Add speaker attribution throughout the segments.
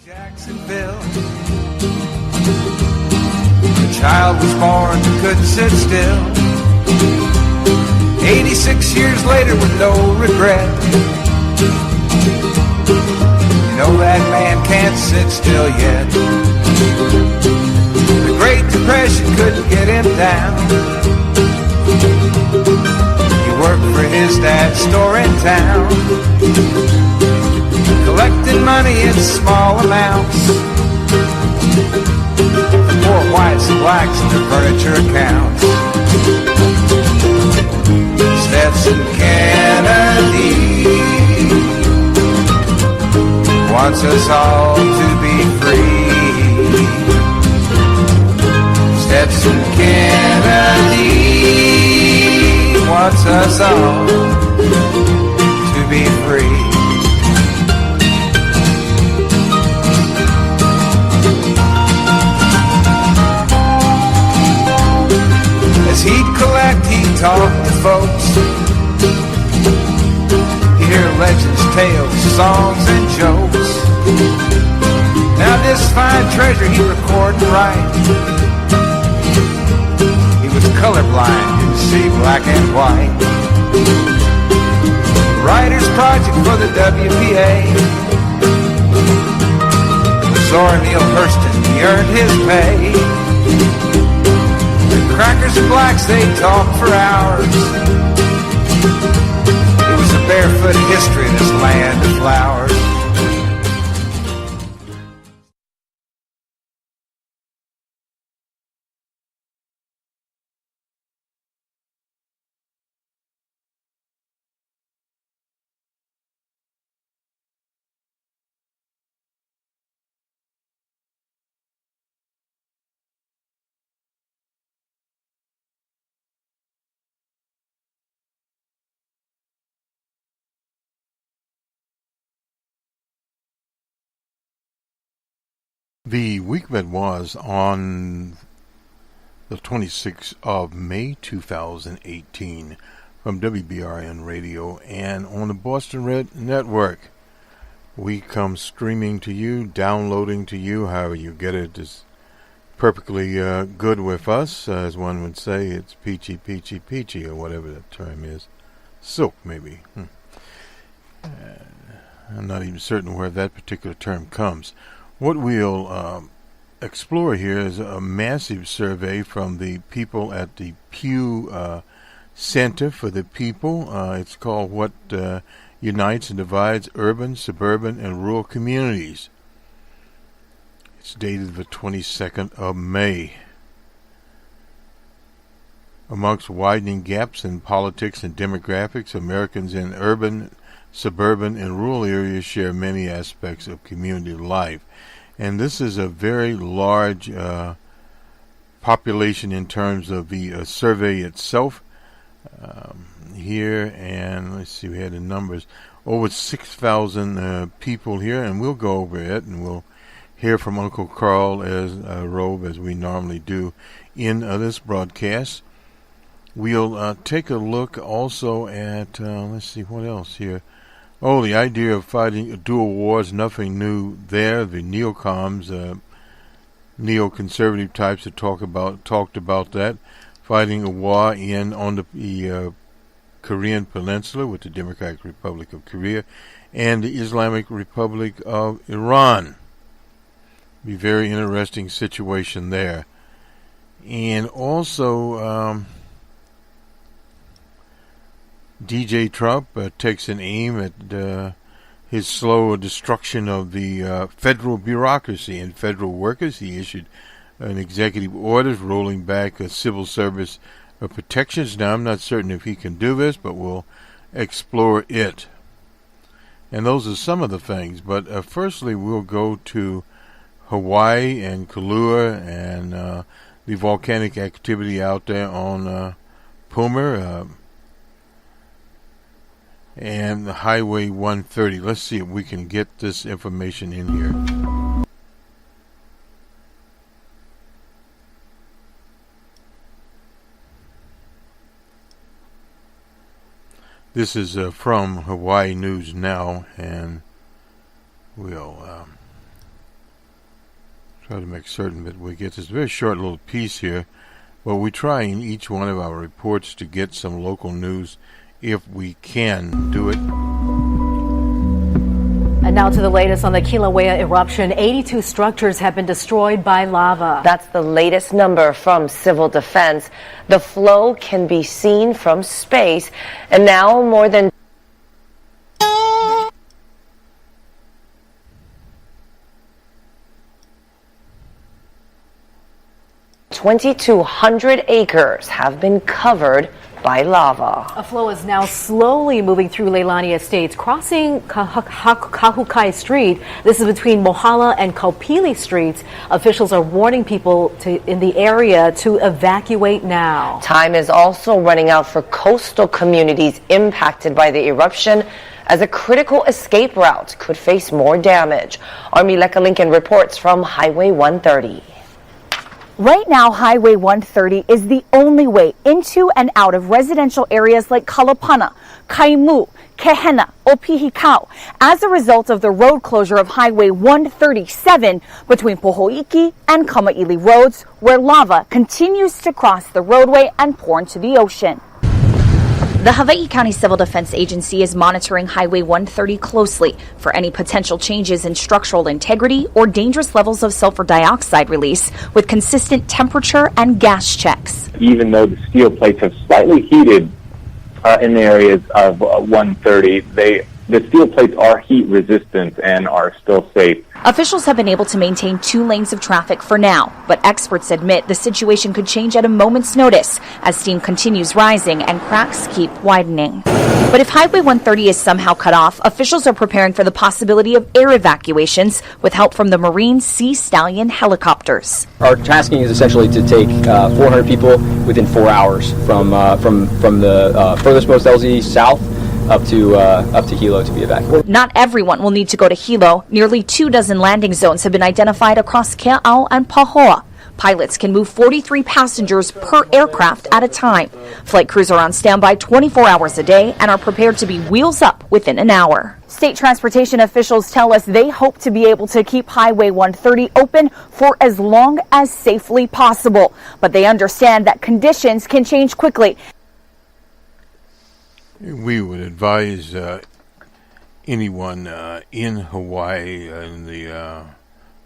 Speaker 1: Jacksonville. The child was born but couldn't sit still. 86 years later with no regret. You know that man can't sit still yet. The Great Depression couldn't get him down. He worked for his dad's store in town, collecting money in small amounts for poor whites and blacks and their furniture accounts. Stetson Kennedy wants us all to be free. Stetson Kennedy wants us all to be free. As he'd collect, he'd talk to folks. He'd hear legends, tales, songs, and jokes. Now this fine treasure he'd record and write. He was colorblind, didn't see black and white. Writer's project for the WPA. Zora Neale Hurston, he earned his pay. Crackers and blacks, they talked for hours. It was a barefoot history of this land of flowers.
Speaker 2: The week that was on the 26th of May 2018 from WBRN Radio and on the Boston Red Network. We come streaming to you, downloading to you, however you get it. It's perfectly good with us, as one would say. It's peachy, peachy, peachy, or whatever the term is. Silk, maybe. I'm not even certain where that particular term comes. What we'll explore here is a massive survey from the people at the Pew Center for the People. It's called What Unites and Divides Urban, Suburban, and Rural Communities. It's dated the 22nd of May. Amongst widening gaps in politics and demographics, Americans in urban, suburban, and rural areas share many aspects of community life. And this is a very large population in terms of the survey itself here. And let's see, we had the numbers. Over 6,000 people here, and we'll go over it, and we'll hear from Uncle Carl as Robe, as we normally do in this broadcast. We'll take a look also at, let's see, what else here. Oh, the idea of fighting dual wars, nothing new there. The neocons, neoconservative types have talked about that, fighting a war on the Korean Peninsula with the Democratic Republic of Korea and the Islamic Republic of Iran. Be a very interesting situation there. And also, DJ Trump takes an aim at his slow destruction of the federal bureaucracy and federal workers. He issued an executive order rolling back civil service protections. Now, I'm not certain if he can do this, but we'll explore it. And those are some of the things. But firstly, we'll go to Hawaii and Kailua and the volcanic activity out there on Puma and the Highway 130. Let's see if we can get this information in here. This is from Hawaii News Now, and we'll Try to make certain that we get this very short little piece here. Well, we try in each one of our reports to get some local news if we can do it.
Speaker 3: And now to the latest on the Kilauea eruption. 82 structures have been destroyed by lava.
Speaker 4: That's the latest number from Civil Defense. The flow can be seen from space, and now more than 2,200 acres have been covered by lava.
Speaker 3: A flow is now slowly moving through Leilani Estates, crossing Kahukai Street. This is between Mohala and Kaupili Streets. Officials are warning people in the area to evacuate now.
Speaker 4: Time is also running out for coastal communities impacted by the eruption, as a critical escape route could face more damage. Army Leka Lincoln reports from Highway 130.
Speaker 5: Right now, Highway 130 is the only way into and out of residential areas like Kalapana, Kaimu, Kehena, Opihikau, as a result of the road closure of Highway 137 between Pohoiki and Kamaili roads, where lava continues to cross the roadway and pour into the ocean. The Hawaii County Civil Defense Agency is monitoring Highway 130 closely for any potential changes in structural integrity or dangerous levels of sulfur dioxide release, with consistent temperature and gas checks.
Speaker 6: Even though the steel plates have slightly heated in the areas of 130, the steel plates are heat resistant and are still safe.
Speaker 5: Officials have been able to maintain 2 lanes of traffic for now, but experts admit the situation could change at a moment's notice as steam continues rising and cracks keep widening. But if Highway 130 is somehow cut off, officials are preparing for the possibility of air evacuations with help from the Marine Sea Stallion helicopters.
Speaker 7: Our tasking is essentially to take 400 people within 4 hours from the furthest LZ south up to Hilo to be evacuated.
Speaker 5: Not everyone will need to go to Hilo. Nearly 24 landing zones have been identified across Kea'au and Pahoa. Pilots can move 43 passengers per aircraft at a time. Flight crews are on standby 24 hours a day and are prepared to be wheels up within an hour. State transportation officials tell us they hope to be able to keep Highway 130 open for as long as safely possible. But they understand that conditions can change quickly.
Speaker 2: We would advise anyone in Hawaii in the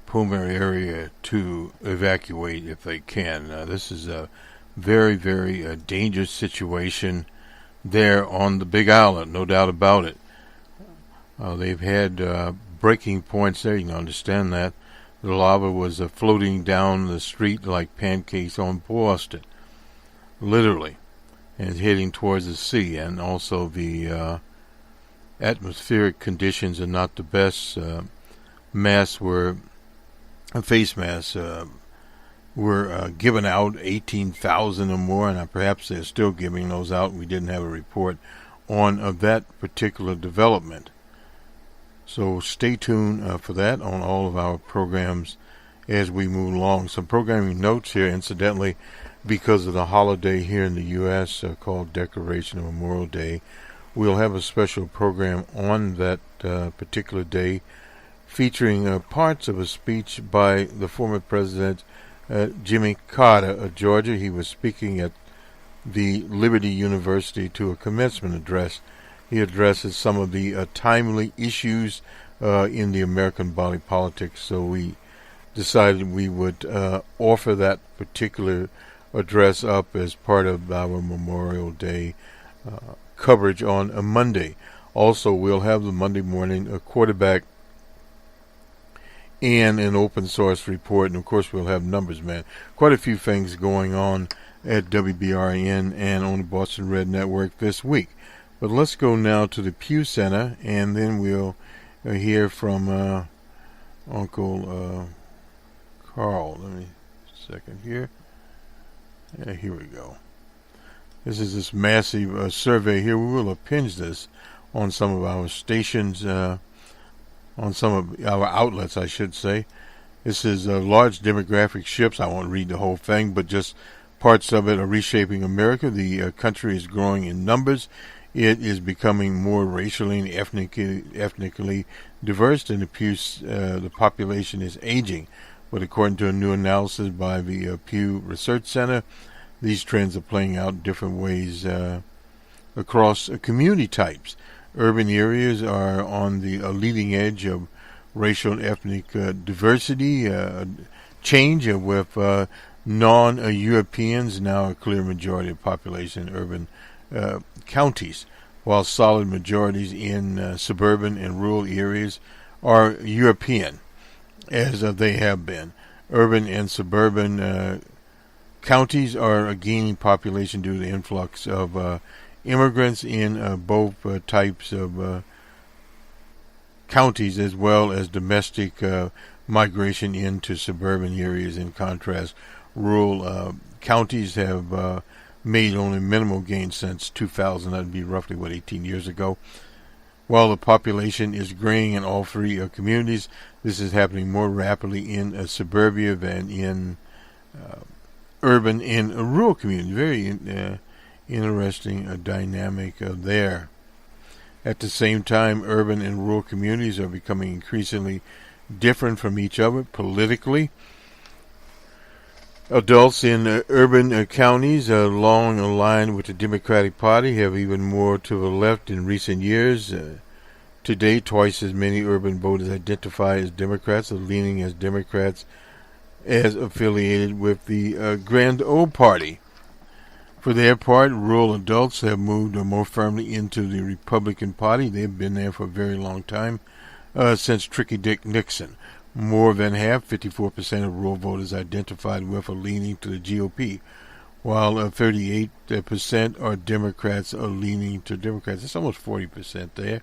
Speaker 2: Palmyra area to evacuate if they can. This is a very, very dangerous situation there on the Big Island, no doubt about it. They've had breaking points there, you can understand that. The lava was floating down the street like pancakes on Boston, literally, and heading towards the sea. And also the atmospheric conditions are not the best. Face masks were given out, 18,000 or more, and perhaps they're still giving those out. We didn't have a report on that particular development. So stay tuned for that on all of our programs as we move along. Some programming notes here, incidentally, because of the holiday here in the U.S. Called Decoration of Memorial Day. We'll have a special program on that particular day featuring parts of a speech by the former President Jimmy Carter of Georgia. He was speaking at the Liberty University to a commencement address. He addresses some of the timely issues in the American body politic, so we decided we would offer that particular address up as part of our Memorial Day coverage on a Monday. Also, we'll have the Monday morning quarterback and an open source report, and of course we'll have numbers, man. Quite a few things going on at WBRN and on the Boston Red Network this week. But let's go now to the Pew Center, and then we'll hear from Uncle Carl. Let me a second here. Yeah, here we go. This is this massive survey here. We will append this on some of our stations, on some of our outlets, I should say. This is large demographic shifts. I won't read the whole thing, but just parts of it are reshaping America. The country is growing in numbers. It is becoming more racially and ethnically diverse, and the population is aging. But according to a new analysis by the Pew Research Center, these trends are playing out different ways across community types. Urban areas are on the leading edge of racial and ethnic diversity change, with non-Europeans now a clear majority of population in urban counties, while solid majorities in suburban and rural areas are European, as they have been. Urban and suburban counties are gaining population due to the influx of immigrants in both types of counties, as well as domestic migration into suburban areas. In contrast, rural counties have made only minimal gains since 2000. That would be roughly, 18 years ago. While the population is growing in all three communities, this is happening more rapidly in suburbia than in urban and rural communities. Very interesting dynamic there. At the same time, urban and rural communities are becoming increasingly different from each other politically. Adults in urban counties, long aligned with the Democratic Party, have even more to the left in recent years. Today, twice as many urban voters identify as Democrats or leaning as Democrats as affiliated with the Grand Old Party. For their part, rural adults have moved more firmly into the Republican Party. They've been there for a very long time, since Tricky Dick Nixon. More than half, 54% of rural voters identified with or leaning to the GOP, while 38% are Democrats or leaning to Democrats. It's almost 40% there.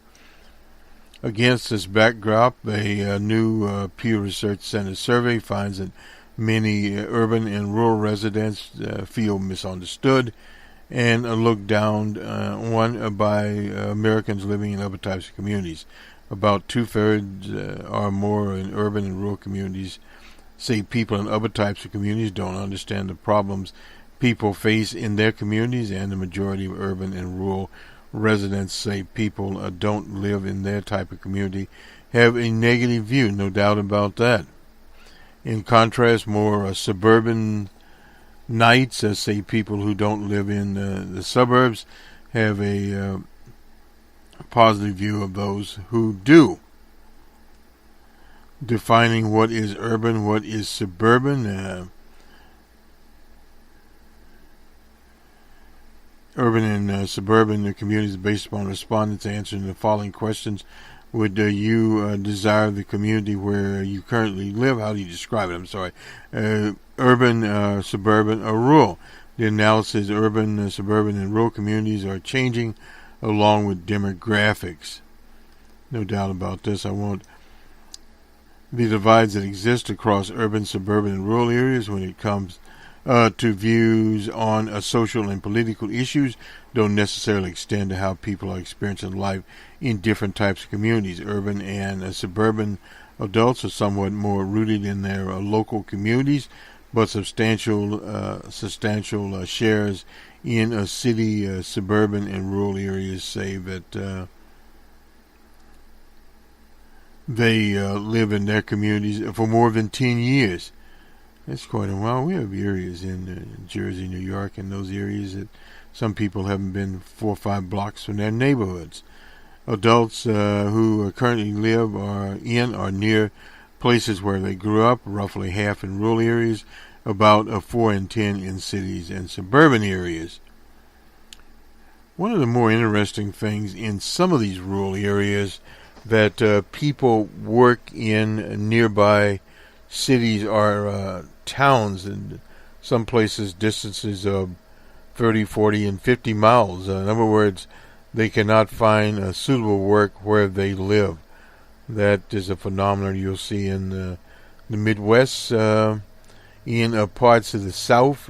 Speaker 2: Against this backdrop, a new Pew Research Center survey finds that many urban and rural residents feel misunderstood and looked down on by Americans living in other types of communities. About 2/3 or more in urban and rural communities say people in other types of communities don't understand the problems people face in their communities, and the majority of urban and rural residents say people don't live in their type of community have a negative view, no doubt about that. In contrast, more suburban Knights, say people who don't live in the suburbs, have a positive view of those who do. Defining what is urban, what is suburban. Urban and suburban communities based upon respondents answering the following questions. Would you desire the community where you currently live? How do you describe it? I'm sorry. Urban, suburban, or rural. The analysis: urban, suburban, and rural communities are changing along with demographics. No doubt about this. I won't. The divides that exist across urban, suburban, and rural areas when it comes to views on social and political issues don't necessarily extend to how people are experiencing life in different types of communities. Urban and suburban adults are somewhat more rooted in their local communities, but substantial shares in city, suburban, and rural areas say that they live in their communities for more than 10 years. That's quite a while. We have areas in Jersey, New York, and those areas that some people haven't been 4 or 5 blocks from their neighborhoods. Adults who currently live in or near places where they grew up, roughly half in rural areas, about 4 in 10 in cities and suburban areas. One of the more interesting things in some of these rural areas that people work in nearby cities are towns, and some places distances of 30, 40, and 50 miles. In other words, they cannot find suitable work where they live. That is a phenomenon you'll see in the Midwest, in parts of the South,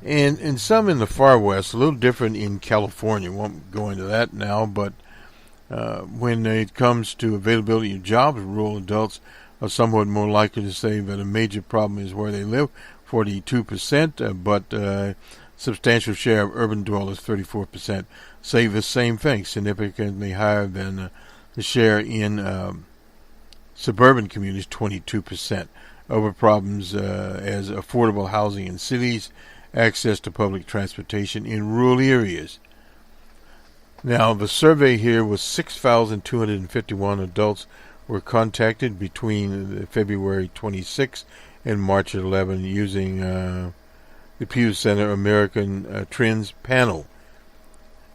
Speaker 2: and some in the far West. A little different in California. Won't go into that now, but when it comes to availability of jobs, rural adults are somewhat more likely to say that a major problem is where they live, 42%, but substantial share of urban dwellers, 34%, say the same thing, significantly higher than the share in suburban communities, 22%. other problems as affordable housing in cities, access to public transportation in rural areas. Now, the survey here was 6,251 adults were contacted between February 26 and March 11 using the Pew Center American Trends panel.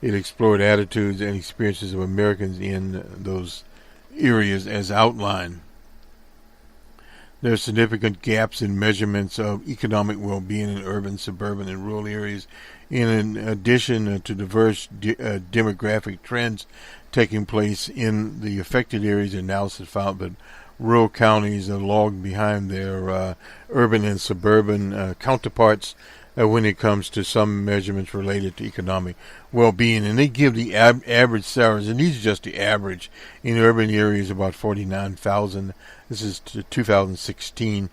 Speaker 2: It explored attitudes and experiences of Americans in those areas as outlined. There are significant gaps in measurements of economic well-being in urban, suburban, and rural areas. In addition to diverse demographic trends taking place in the affected areas, analysis found that rural counties are lagging behind their urban and suburban counterparts when it comes to some measurements related to economic well-being. And they give the average salaries, and these are just the average. In urban areas, about $49,000. This is 2016.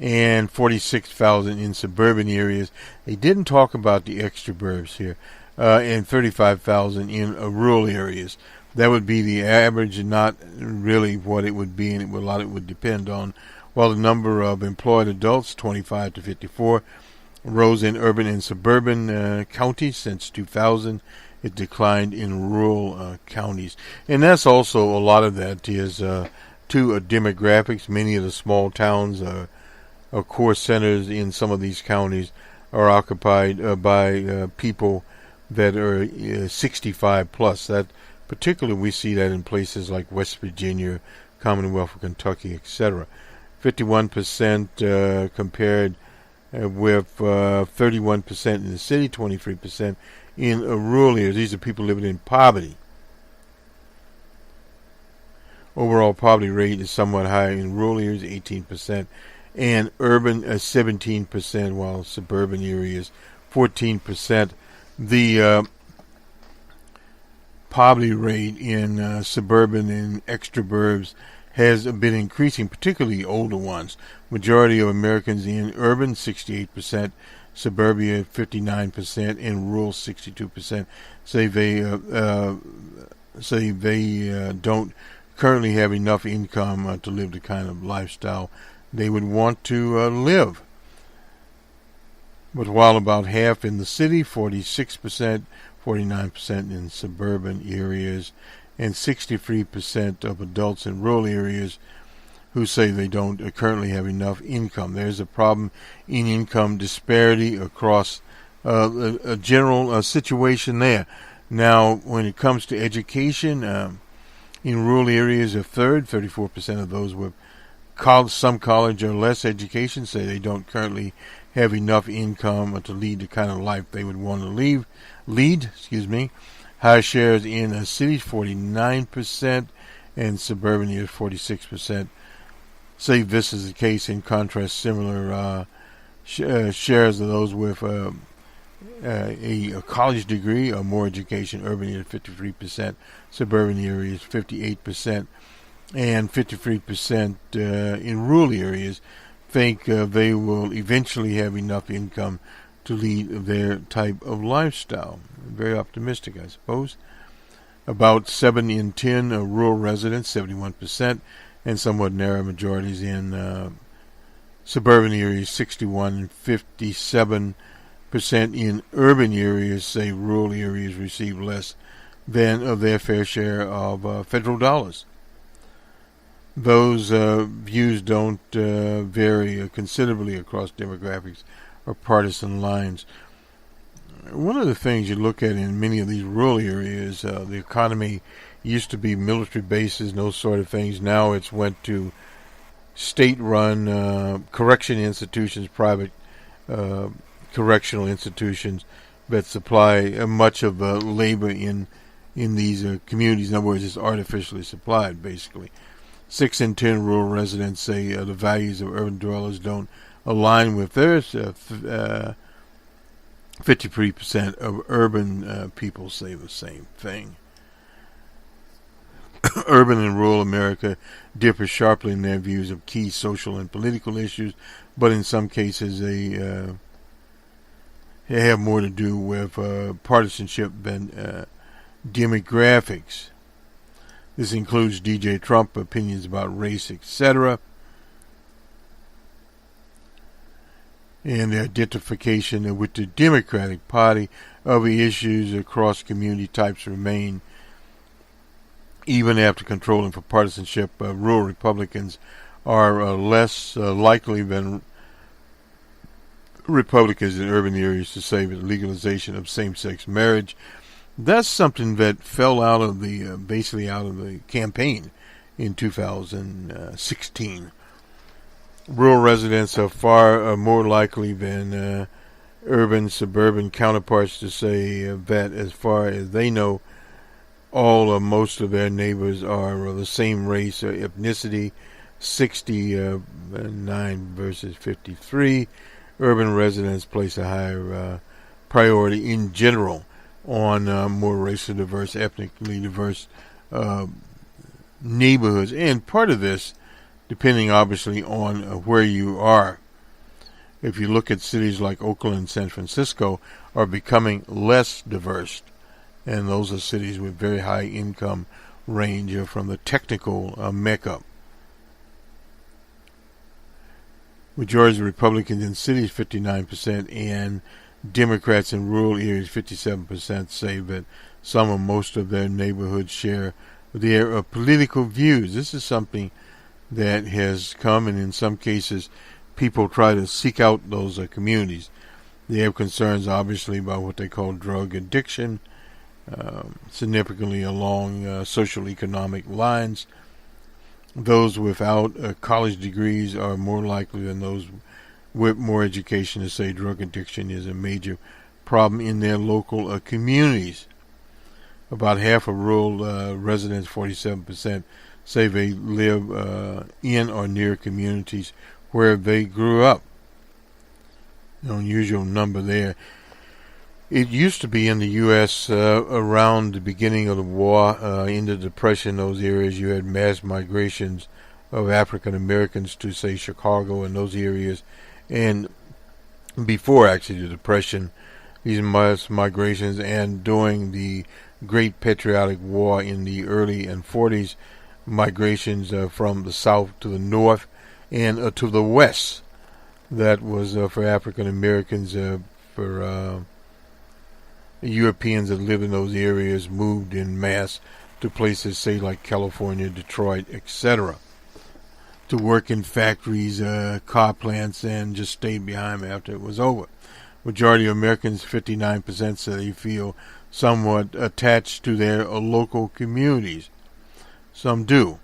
Speaker 2: And 46,000 in suburban areas. They didn't talk about the extraburbs here. And 35,000 in rural areas. That would be the average, and not really what it would be, and a lot it would depend on. While the number of employed adults, 25 to 54, rose in urban and suburban counties since 2000. It declined in rural counties. And that's also, a lot of that is to demographics. Many of the small towns are core centers in some of these counties are occupied by people that are 65 plus. That particularly we see that in places like West Virginia, Commonwealth of Kentucky, etc. 51% compared with 31% in the city, 23% in rural areas. These are people living in poverty. Overall poverty rate is somewhat higher in rural areas, 18%, and urban 17%, while suburban areas 14%. The poverty rate in suburban and extraburbs has been increasing, particularly older ones. Majority of Americans in urban, 68%, suburbia 59%, and rural 62%. Say they don't currently have enough income to live the kind of lifestyle they would want to live. But while about half in the city, 46%, 49% in suburban areas, and 63% of adults in rural areas who say they don't currently have enough income. There's a problem in income disparity across a general situation there. Now, when it comes to education, in rural areas, a third, 34% of those with some college or less education say they don't currently have enough income to lead the kind of life they would want to lead. High shares in cities, 49%, and suburban areas, 46%. Say this is the case. In contrast, similar shares of those with a college degree or more education, urban areas 53%, suburban areas 58%, and 53% in rural areas think they will eventually have enough income to lead their type of lifestyle. Very optimistic, I suppose. About 7 in 10 rural residents, 71%, and somewhat narrow majorities in suburban areas, 61 and 57% in urban areas say rural areas receive less than of their fair share of federal dollars. Those views don't vary considerably across demographics or partisan lines. One of the things you look at in many of these rural areas, the economy used to be military bases and those sort of things. Now it's went to state-run correction institutions, private correctional institutions that supply much of the labor in these communities. In other words, it's artificially supplied, basically. 6 in 10 rural residents say the values of urban dwellers don't align with theirs. 53% of urban people say the same thing. Urban and rural America differ sharply in their views of key social and political issues, but in some cases they have more to do with partisanship than demographics. This includes DJ Trump, opinions about race, etc. and the identification with the Democratic Party. Other issues across community types remain. Even after controlling for partisanship, rural Republicans are less likely than Republicans in urban areas to say that legalization of same-sex marriage. That's something that fell out of the basically out of the campaign in 2016. Rural residents are far more likely than urban, suburban counterparts to say that, as far as they know, all or most of their neighbors are the same race or ethnicity. 69 versus 53. Urban residents place a higher priority in general on more racially diverse, ethnically diverse neighborhoods. And part of this, depending obviously on where you are. If you look at cities like Oakland and San Francisco, are becoming less diverse. And those are cities with very high income range from the technical makeup. Majority of Republicans in cities, 59%, and Democrats in rural areas, 57%, say that some or most of their neighborhoods share their political views. This is something that has come, and in some cases, people try to seek out those communities. They have concerns, obviously, about what they call drug addiction, significantly along social economic lines. Those without college degrees are more likely than those with more education to say drug addiction is a major problem in their local communities. About half of rural residents, 47%, say they live in or near communities where they grew up. An unusual number there. It used to be in the U.S. Around the beginning of the war, in the Depression, those areas, you had mass migrations of African Americans to, say, Chicago and those areas. And before, actually, the Depression, these mass migrations, and during the Great Patriotic War in the early and 40s, migrations from the south to the north and to the west. That was for African Americans, for Europeans that lived in those areas moved in mass to places, say, like California, Detroit, etc., to work in factories, car plants, and just stayed behind after it was over. Majority of Americans, 59%, say they feel somewhat attached to their local communities. Some do.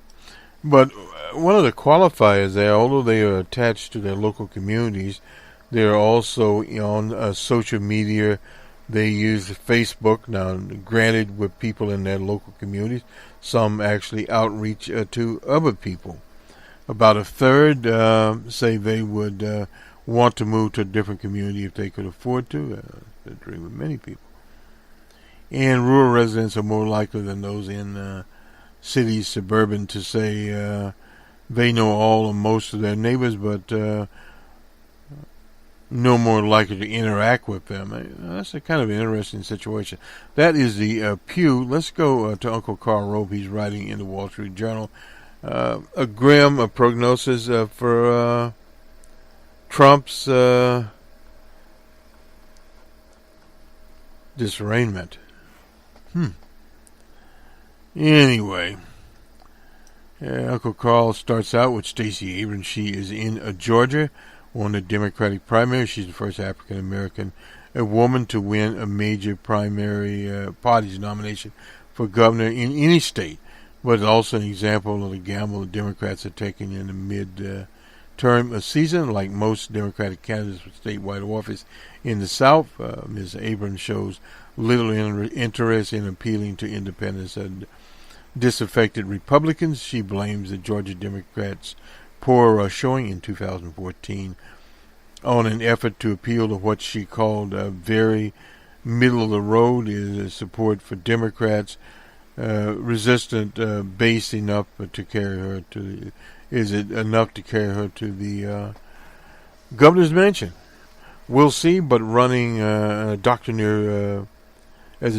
Speaker 2: But one of the qualifiers there, although they are attached to their local communities, they are also on social media. They use Facebook. Now, granted, with people in their local communities, some actually outreach to other people. About a third say they would want to move to a different community if they could afford to. I agree with many people. And rural residents are more likely than those in cities, suburban, to say they know all or most of their neighbors, but no more likely to interact with them. That's a kind of an interesting situation. That is the Pew. Let's go to Uncle Carl Robe. He's writing in the Wall Street Journal. A grim prognosis for Trump's disarrangement. Anyway, Uncle Carl starts out with Stacey Abrams. She is in Georgia, won the Democratic primary. She's the first African American woman to win a major primary party's nomination for governor in any state. But also an example of the gamble the Democrats are taking in the mid-term season. Like most Democratic candidates for statewide office in the South, Ms. Abrams shows little interest in appealing to independents and disaffected Republicans. She blames the Georgia Democrats' poor showing in 2014 on an effort to appeal to what she called very middle-of-the-road is support for Democrats. Resistant base enough to carry her to. Is it enough to carry her to the governor's mansion? We'll see. But running as a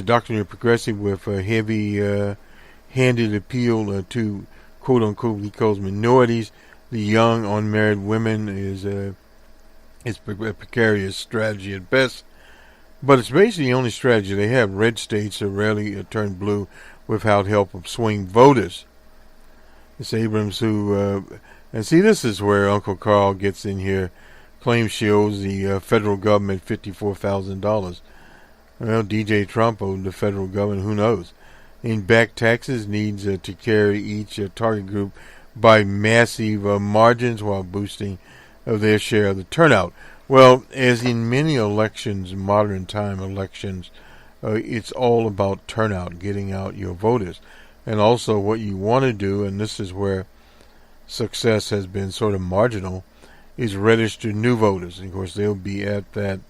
Speaker 2: doctrinaire progressive with a heavy-handed appeal to quote unquote he calls minorities, the young unmarried women, is It's a precarious strategy at best, but it's basically the only strategy they have. Red states are rarely turn blue without help of swing voters. It's Abrams who, and see, this is where Uncle Carl gets in here, claims she owes the federal government $54,000. Well, DJ Trump owed the federal government, who knows? In back taxes, needs to carry each target group by massive margins while boosting their share of the turnout. Well, as in many elections, modern time elections, it's all about turnout, getting out your voters. And also what you want to do, and this is where success has been sort of marginal, is register new voters. And of course, they'll be at that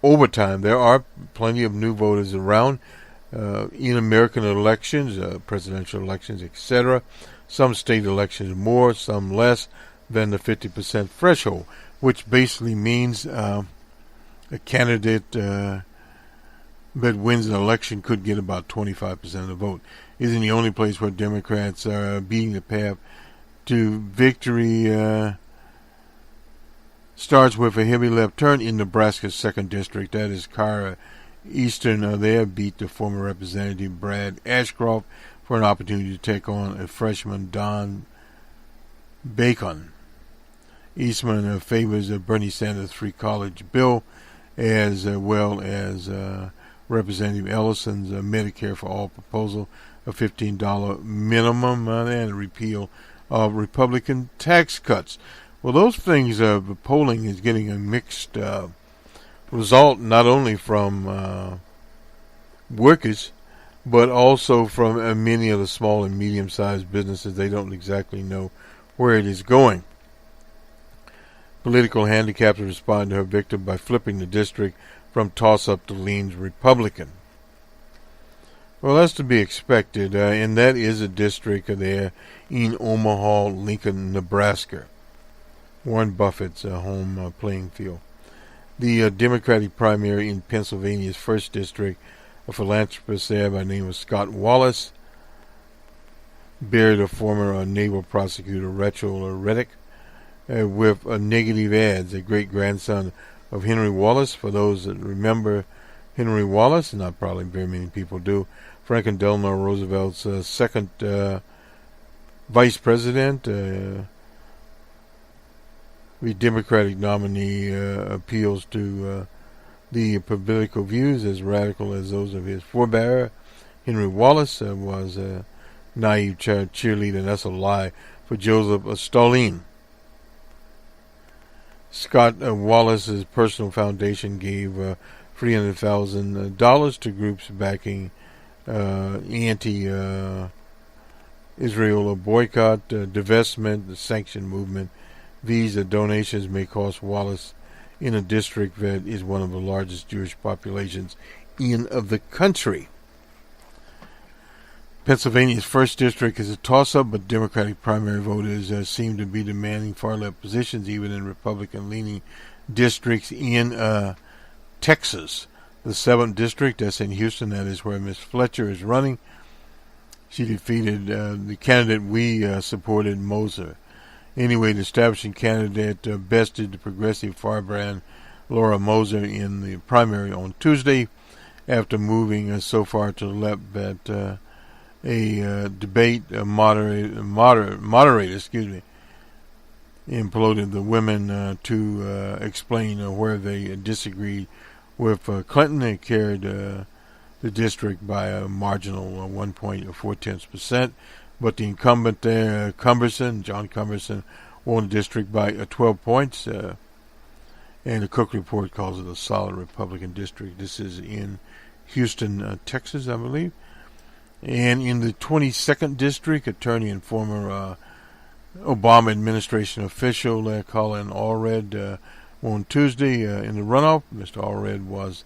Speaker 2: over time. There are plenty of new voters around in American elections, presidential elections, etc. Some state elections more, some less than the 50% threshold, which basically means a candidate that wins an election could get about 25% of the vote. Isn't the only place where Democrats are beating the path to victory. Starts with a heavy left turn in Nebraska's 2nd District. That is Kara Eastern. There beat the former Representative Brad Ashcroft for an opportunity to take on a freshman, Don Bacon. Eastman favors Bernie Sanders' free college bill, as well as Representative Ellison's Medicare for All proposal, a $15 minimum, and a repeal of Republican tax cuts. Well, those things, the polling is getting a mixed result, not only from workers, but also from many of the small and medium-sized businesses. They don't exactly know where it is going. Political handicaps respond to her victim by flipping the district from toss-up to leans Republican. Well, that's to be expected, and that is a district there in Omaha, Lincoln, Nebraska. Warren Buffett's home playing field. The Democratic primary in Pennsylvania's 1st District, a philanthropist there by the name of Scott Wallace buried a former naval prosecutor, Rachel Reddick, with negative ads, a great-grandson of Henry Wallace. For those that remember Henry Wallace, not probably very many people do, Franklin Delano Roosevelt's second vice president. The Democratic nominee appeals to the political views as radical as those of his forebear. Henry Wallace was a naive cheerleader, and that's a lie, for Joseph Stalin. Scott Wallace's personal foundation gave $300,000 to groups backing anti-Israel boycott, divestment, the sanction movement. These donations may cost Wallace in a district that is one of the largest Jewish populations in the country. Pennsylvania's 1st District is a toss-up, but Democratic primary voters seem to be demanding far-left positions, even in Republican-leaning districts in Texas. The 7th District, that's in Houston, that is where Ms. Fletcher is running. She defeated the candidate we supported, Moser. Anyway, the establishing candidate bested the progressive firebrand Laura Moser in the primary on Tuesday, after moving so far to the left that a debate moderator imploded the women to explain where they disagreed with Clinton. They carried the district by a marginal 1.4%. But the incumbent there, John Cumberson, won the district by 12 points. And the Cook Report calls it a solid Republican district. This is in Houston, Texas, I believe. And in the 22nd District, attorney and former Obama administration official Colin Allred won Tuesday in the runoff. Mr. Allred was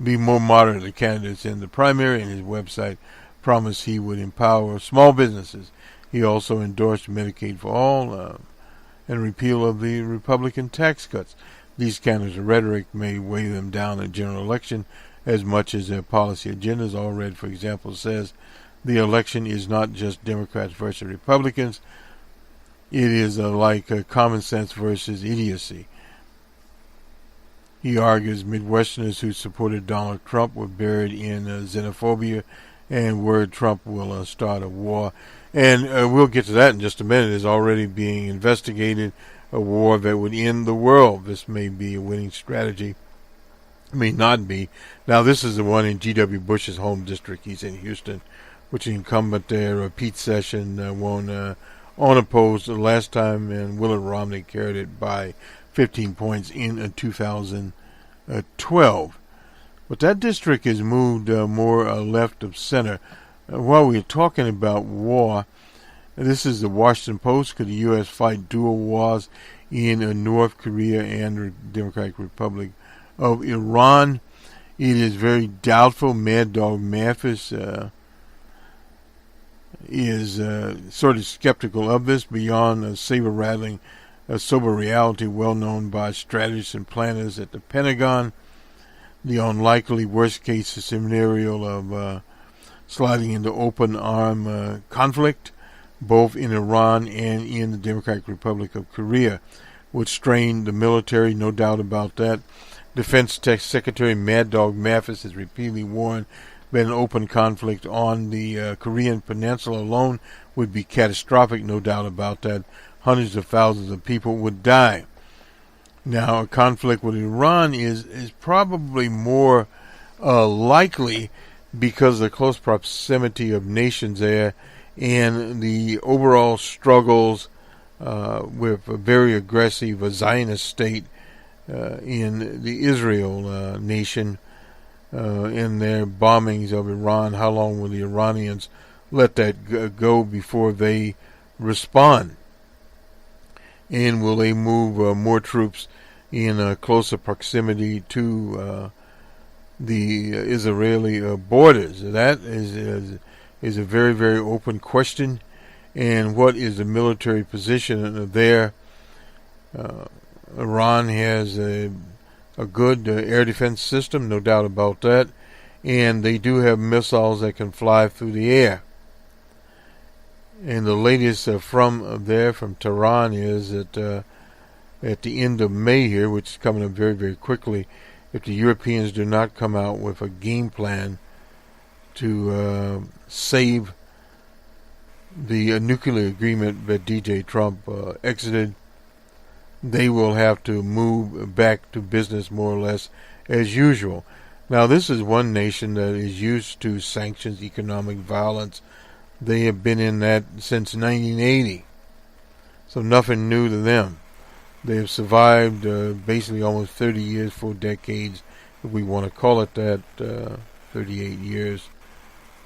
Speaker 2: be more moderate the candidates in the primary, and his website promised he would empower small businesses. He also endorsed Medicaid for all and repeal of the Republican tax cuts. These candidates' rhetoric may weigh them down in a general election as much as their policy agendas. Allred, for example, says the election is not just Democrats versus Republicans. it is like common sense versus idiocy. He argues Midwesterners who supported Donald Trump were buried in xenophobia and worried Trump will start a war. And we'll get to that in just a minute. It's already being investigated, a war that would end the world. This may be a winning strategy. It may not be. Now, this is the one in G.W. Bush's home district. He's in Houston, which the incumbent there, Pete Sessions, won unopposed the last time, and Willard Romney carried it by 15 points in 2012. But that district has moved more left of center. While we're talking about war, this is the Washington Post. Could the U.S. fight dual wars in North Korea and the Democratic Republic of Iran? It is very doubtful. Mad Dog Mathis is sort of skeptical of this beyond saber-rattling sober reality well known by strategists and planners at the Pentagon. The unlikely worst-case scenario of sliding into open-arm conflict, both in Iran and in the Democratic Republic of Korea, would strain the military, no doubt about that. Defense Secretary Mad Dog Mathis has repeatedly warned that an open conflict on the Korean Peninsula alone would be catastrophic, no doubt about that. Hundreds of thousands of people would die. Now, a conflict with Iran is probably more likely because of the close proximity of nations there and the overall struggles with a very aggressive Zionist state in the Israel nation in their bombings of Iran. How long will the Iranians let that go before they respond? And will they move more troops in closer proximity to the Israeli borders? That is a very, very open question. And what is the military position there? Iran has a good air defense system, no doubt about that. And they do have missiles that can fly through the air. And the latest from Tehran is that at the end of May here, which is coming up very, very quickly, if the Europeans do not come out with a game plan to save the nuclear agreement that DJ Trump exited, they will have to move back to business more or less as usual. Now, this is one nation that is used to sanctions, economic violence. They have been in that since 1980, so nothing new to them. They have survived basically almost 30 years, 4 decades, if we want to call it that, 38 years.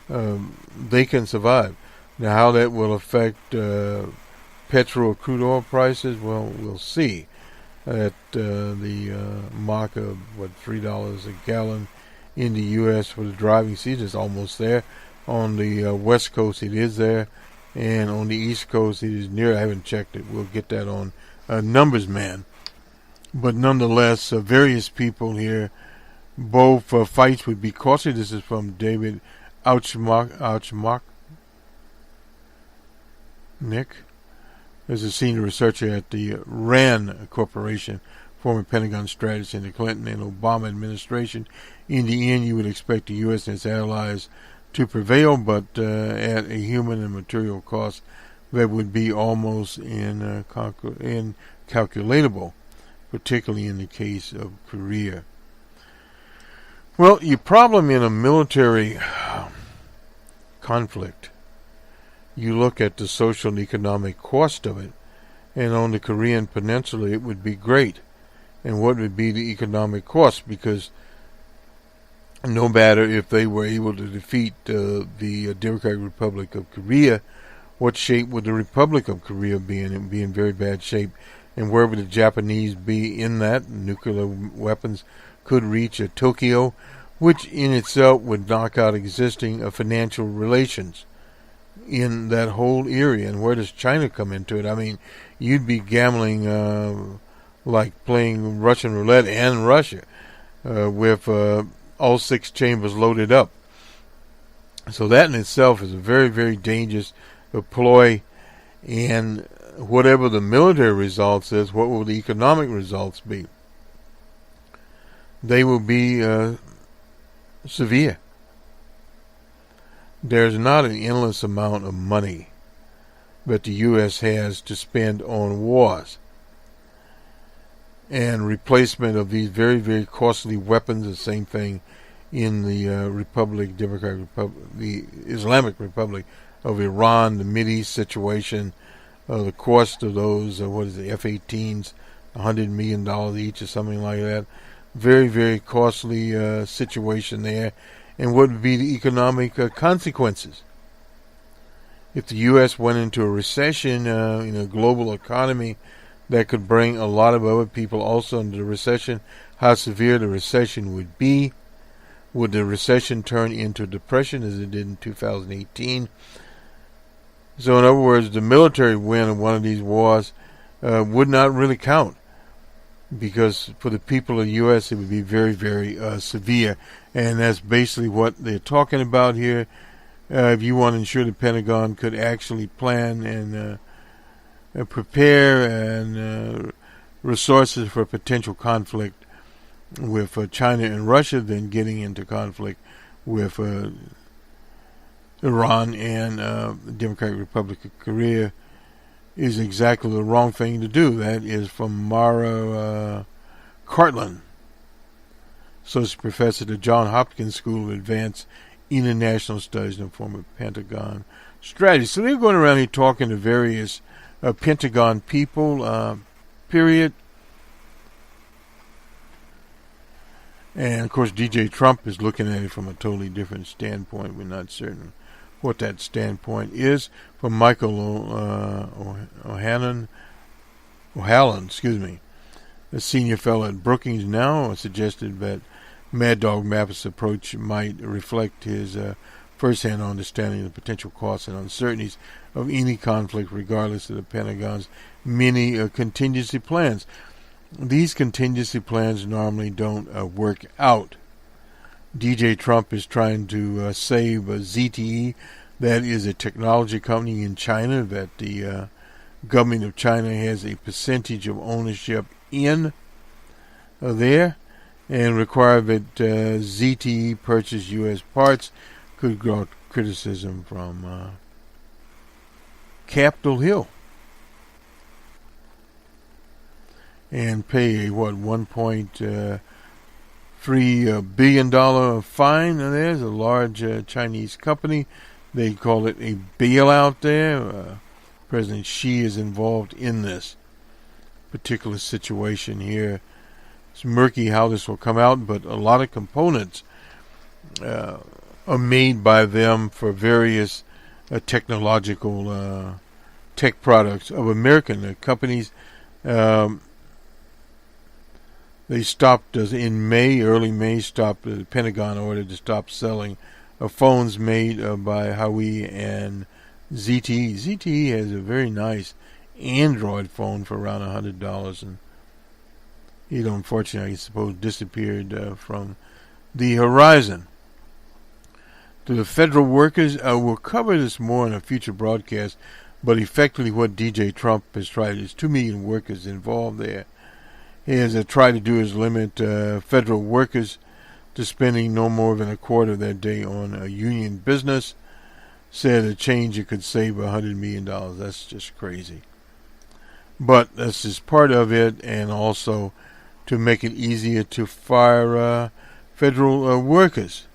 Speaker 2: They can survive. Now, how that will affect petrol, crude oil prices, well, we'll see. At the mark of, $3 a gallon in the U.S. for the driving season is almost there. On the West Coast, it is there. And on the East Coast, it is near. I haven't checked it. We'll get that on Numbers Man. But nonetheless, various people here, both fights would be costly. This is from David Ouchmark. Nick is a senior researcher at the RAND Corporation, former Pentagon strategist in the Clinton and Obama administration. In the end, you would expect the U.S. and its allies to prevail, but at a human and material cost that would be almost incalculable, particularly in the case of Korea. Well, your problem in a military conflict, you look at the social and economic cost of it, and on the Korean Peninsula it would be great. And what would be the economic cost? Because no matter if they were able to defeat the Democratic Republic of Korea, what shape would the Republic of Korea be in? It would be in very bad shape. And where would the Japanese be in that? Nuclear weapons could reach Tokyo, which in itself would knock out existing financial relations in that whole area. And where does China come into it? I mean, you'd be gambling like playing Russian roulette and Russia with all 6 chambers loaded up. So that in itself is a very, very dangerous ploy, and whatever the military results is, what will the economic results be? They will be severe. There's not an endless amount of money that the U.S. has to spend on wars and replacement of these very, very costly weapons. The same thing in the Democratic Republic, the Islamic Republic of Iran, the Mideast situation, the cost of those, the F-18s, $100 million each or something like that. Very, very costly situation there. And what would be the economic consequences? If the U.S. went into a recession in a global economy, that could bring a lot of other people also into the recession. How severe the recession would be? Would the recession turn into depression as it did in 2018? So in other words, the military win of one of these wars would not really count, because for the people of the U.S. it would be very, very severe. And that's basically what they're talking about here. If you want to ensure the Pentagon could actually plan and prepare and resources for potential conflict with China and Russia, then getting into conflict with Iran and the Democratic Republic of Korea is exactly the wrong thing to do. That is from Mara Cartland, Associate Professor at the Johns Hopkins School of Advanced International Studies and former Pentagon strategist. So they're going around here talking to various Pentagon people, period. And of course DJ Trump is looking at it from a totally different standpoint. We're not certain what that standpoint is. From Michael O'Halloran, the senior fellow at Brookings now, suggested that Mad Dog Mapp's approach might reflect his first-hand understanding of the potential costs and uncertainties of any conflict, regardless of the Pentagon's many contingency plans. These contingency plans normally don't work out. DJ Trump is trying to save ZTE. That is a technology company in China that the government of China has a percentage of ownership in there, and require that ZTE purchase U.S. parts. Could draw criticism from Capitol Hill and pay a $1.3 billion fine. And there's a large Chinese company. They call it a bailout there. President Xi is involved in this particular situation here. It's murky how this will come out, but a lot of components are made by them for various technological tech products of American companies. They stopped in May, early May, the Pentagon ordered to stop selling phones made by Huawei and ZTE. ZTE has a very nice Android phone for around $100, and it unfortunately, I suppose, disappeared from the horizon. To the federal workers, we'll cover this more in a future broadcast, but effectively what DJ Trump has tried, there's 2 million workers involved there. He has tried to do is limit federal workers to spending no more than a quarter of their day on union business. Said a change it could save $100 million. That's just crazy. But that's just part of it, and also to make it easier to fire federal workers.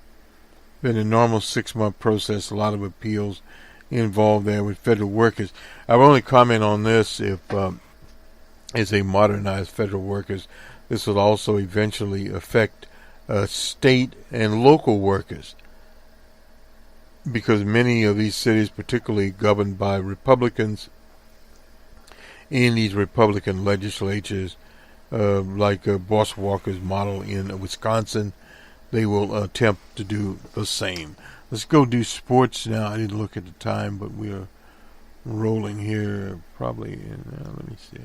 Speaker 2: Been a normal 6-month process, a lot of appeals involved there with federal workers. I will only comment on this if as they modernize federal workers. This will also eventually affect state and local workers, because many of these cities, particularly governed by Republicans in these Republican legislatures, like Boss Walker's model in Wisconsin, they will attempt to do the same. Let's go do sports now. I didn't look at the time, but we are rolling here probably in, let me see.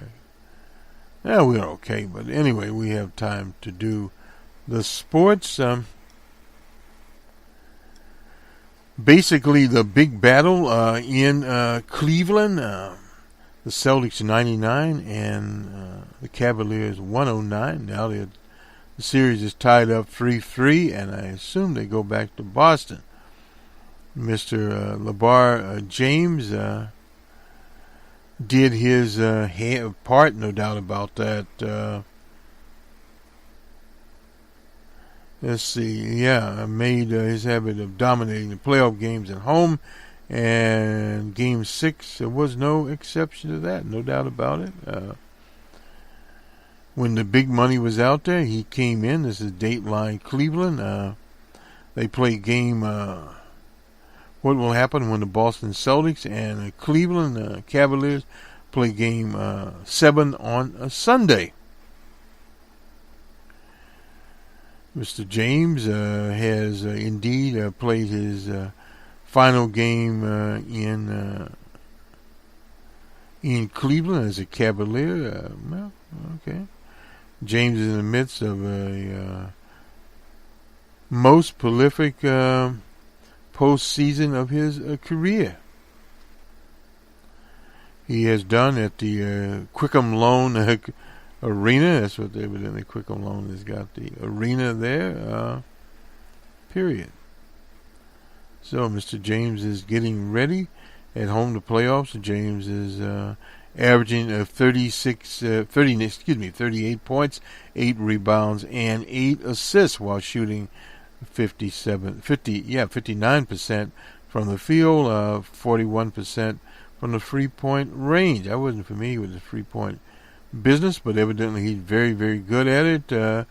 Speaker 2: Yeah, we're okay, but anyway, we have time to do the sports. Basically, the big battle in Cleveland, the The Celtics 99 and the Cavaliers 109. Now the series is tied up 3-3, and I assume they go back to Boston. Mr. LeBron James did his part, no doubt about that. Let's see, made his habit of dominating the playoff games at home, and Game 6 was no exception to that, no doubt about it. When the big money was out there, he came in. This is Dateline Cleveland. They play game, what will happen when the Boston Celtics and Cleveland Cavaliers play game 7 on a Sunday. Mr. James has indeed played his final game in Cleveland as a Cavalier. Well, okay. James is in the midst of a most prolific postseason of his career. He has done at the Quickham Loan Arena. That's what evidently Quickham Loan has got, the arena there. Period. So Mr. James is getting ready at home to playoffs. James is averaging 38 points, 8 rebounds, and 8 assists while shooting 59% from the field, 41% from the free-point range. I wasn't familiar with the free-point business, but evidently he's very, very good at it.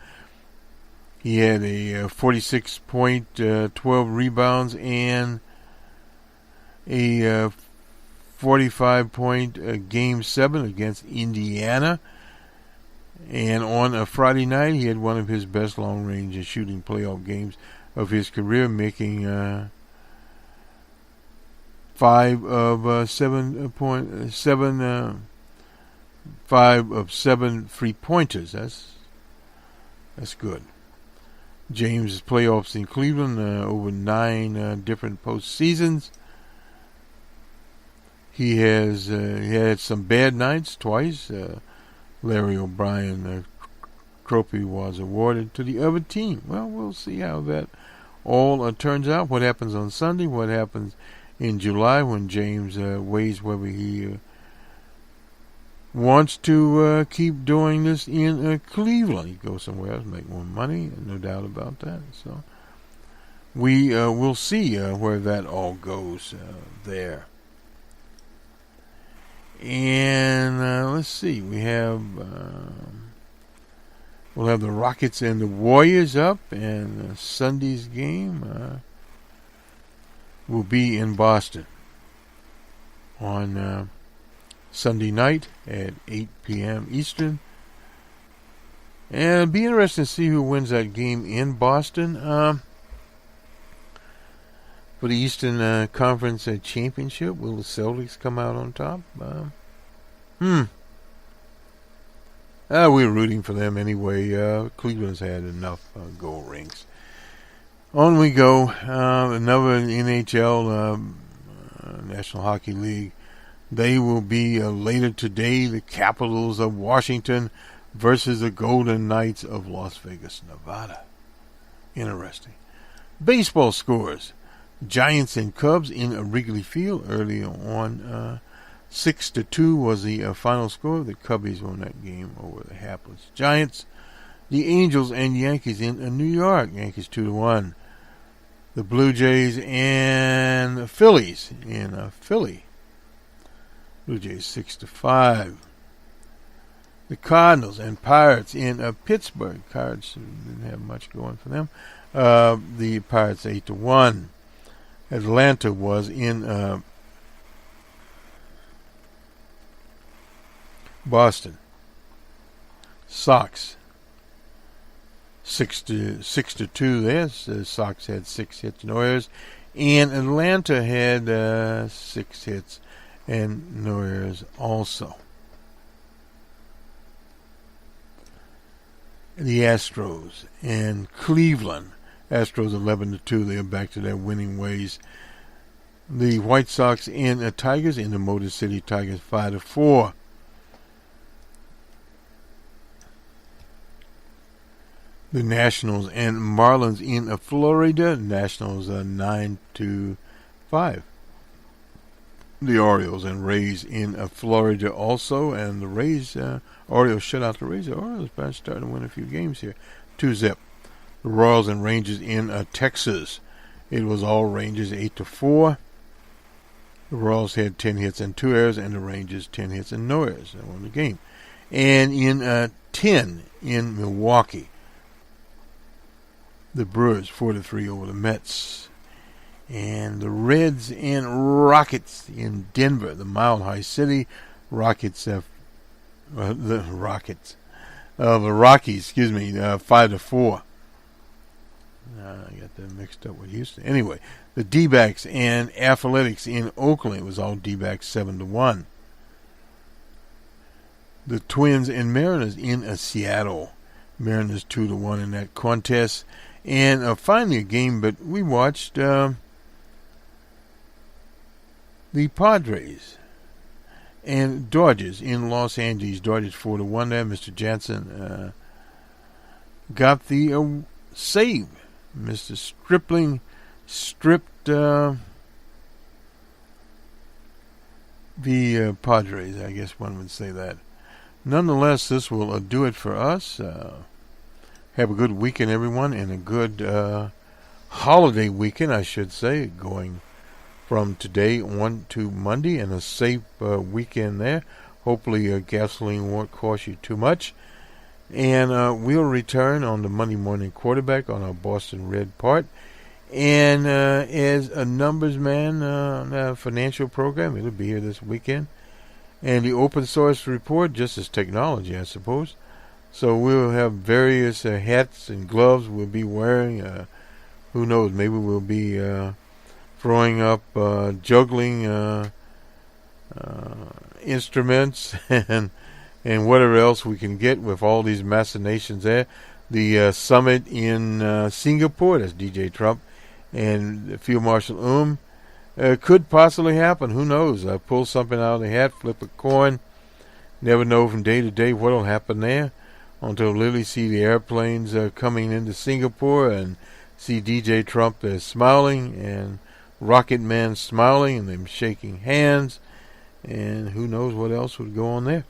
Speaker 2: He had a 46 point, 12 rebounds, and a 45 point Game 7 against Indiana. And on a Friday night, he had one of his best long-range shooting playoff games of his career, making 5 of 7 3-pointers. That's good. James' playoffs in Cleveland over 9 different postseasons. He has had some bad nights twice. Larry O'Brien trophy was awarded to the other team. Well, we'll see how that all turns out. What happens on Sunday? What happens in July when James weighs whether he wants to keep doing this in Cleveland. He goes somewhere else, make more money, no doubt about that. So we will see where that all goes there. And let's see, we'll have the Rockets and the Warriors up, and Sunday's game will be in Boston on Sunday night at 8 p.m. Eastern. And it'll be interesting to see who wins that game in Boston for the Eastern Conference Championship. Will the Celtics come out on top? We're rooting for them anyway. Cleveland's had enough gold rings. On we go. Another NHL, National Hockey League. They will be later today, the Capitals of Washington versus the Golden Knights of Las Vegas, Nevada. Interesting. Baseball scores. Giants and Cubs in Wrigley Field early on. 6-2 was the final score. The Cubbies won that game over the hapless Giants. The Angels and Yankees in New York. Yankees 2-1. The Blue Jays and the Phillies in Philly. Blue Jays 6-5. The Cardinals and Pirates in Pittsburgh. Cards didn't have much going for them. The Pirates 8-1. Atlanta was in Boston. Sox 6-2 there. The Sox had 6 hits, no errors, and Atlanta had 6 hits and no errors also. The Astros and Cleveland. Astros 11-2. They are back to their winning ways. The White Sox and Tigers in the Motor City Tigers 5-4. The Nationals and Marlins in Florida. Nationals 9-5. The Orioles and Rays in Florida also, and the Rays, Orioles shut out the Rays. The Orioles are starting to win a few games here. 2-0. The Royals and Rangers in Texas. It was all Rangers 8-4. The Royals had 10 hits and 2 errors, and the Rangers 10 hits and no errors. They won the game. And in 10 in Milwaukee, the Brewers 4-3 over the Mets. And the Reds and Rockets in Denver, the Mile High City. Rockets, the Rockies, 5-4. I got that mixed up with Houston. Anyway, the D-backs and Athletics in Oakland. It was all D-backs 7-1. The Twins and Mariners in Seattle. Mariners 2-1 in that contest. And finally a game, but we watched the Padres and Dodgers in Los Angeles. Dodgers 4-1 there. Mr. Jansen got the save. Mr. Stripling stripped the Padres, I guess one would say that. Nonetheless, this will do it for us. Have a good weekend, everyone, and a good holiday weekend, I should say, going from today on to Monday, and a safe weekend there. Hopefully gasoline won't cost you too much. And we'll return on the Monday Morning Quarterback on our Boston Red part. And as a numbers man financial program, it'll be here this weekend. And the open source report, just as technology, I suppose. So we'll have various hats and gloves we'll be wearing. Who knows, maybe we'll be throwing up juggling instruments and whatever else we can get with all these machinations there. The summit in Singapore, that's DJ Trump, and Field Marshal could possibly happen. Who knows? Pull something out of the hat, flip a coin. Never know from day to day what will happen there. Until literally see the airplanes coming into Singapore and see DJ Trump smiling and Rocket Man smiling and them shaking hands. And who knows what else would go on there.